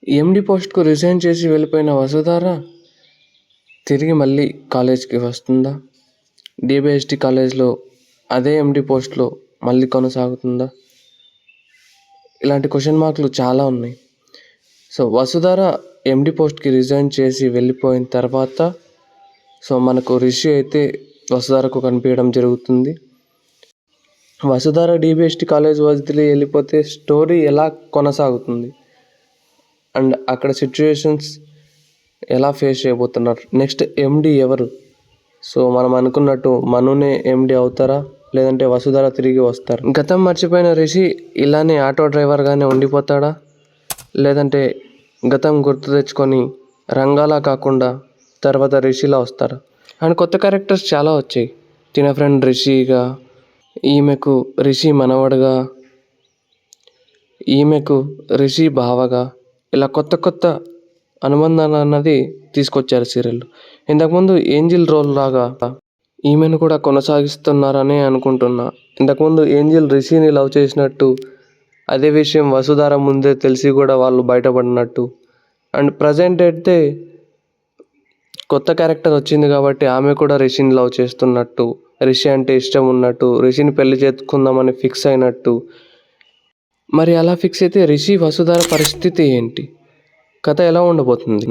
ఎండి పోస్ట్కు resign చేసి వెళ్ళిపోయిన వసుధార తిరిగి మళ్ళీ కాలేజ్కి వస్తుందా? డిబిఎస్టి కాలేజ్లో అదే ఎండి పోస్ట్లో మళ్ళీ కొనసాగుతుందా? ఇలాంటి క్వశ్చన్ మార్కులు చాలా ఉన్నాయి. సో వసుధార ఎండి పోస్ట్కి రిజైన్ చేసి వెళ్ళిపోయిన తర్వాత మనకు రిషి అయితే వసుధారకు కనిపించడం జరుగుతుంది. వసుధార డిబిఎస్టి కాలేజ్ వదిలి వెళ్ళిపోతే స్టోరీ ఎలా కొనసాగుతుంది అండ్ అక్కడ సిచ్యువేషన్స్ ఎలా ఫేస్ చేయబోతున్నారు, నెక్స్ట్ ఎండి ఎవరు? మనం అనుకున్నట్టు మనునే ఎండి అవుతారా, లేదంటే వసుధార తిరిగి వస్తారు? గతం మర్చిపోయిన రిషి ఇలానే ఆటో డ్రైవర్గానే ఉండిపోతాడా, లేదంటే గతం గుర్తు తెచ్చుకొని రంగాలా కాకుండా తర్వాత రిషిలా వస్తారా? అండ్ కొత్త క్యారెక్టర్స్ చాలా వచ్చాయి. తిన ఫ్రెండ్ రిషిగా, ఈమెకు రిషి మనవడుగా, ఈమెకు రిషి బావగా, ఇలా కొత్త కొత్త అనుబంధాలు అన్నది తీసుకొచ్చారు సీరియల్లో. ఇంతకుముందు ఏంజిల్ రోల్ లాగా ఈమెను కూడా కొనసాగిస్తున్నారని అనుకుంటున్నా. ఇంతకుముందు ఏంజిల్ రిషిని లవ్ చేసినట్టు, అదే విషయం వసుధార ముందే తెలిసి కూడా వాళ్ళు బయటపడినట్టు. అండ్ ప్రజెంట్ అయితే కొత్త క్యారెక్టర్ వచ్చింది కాబట్టి ఆమె కూడా రిషిని లవ్ చేస్తున్నట్టు, రిషి అంటే ఇష్టం ఉన్నట్టు, రిషిని పెళ్లి చేసుకుందామని ఫిక్స్ అయినట్టు. మరి అలా ఫిక్స్ అయితే రిషి వసుధార పరిస్థితి ఏంటి? కథ ఎలా ఉండబోతుంది?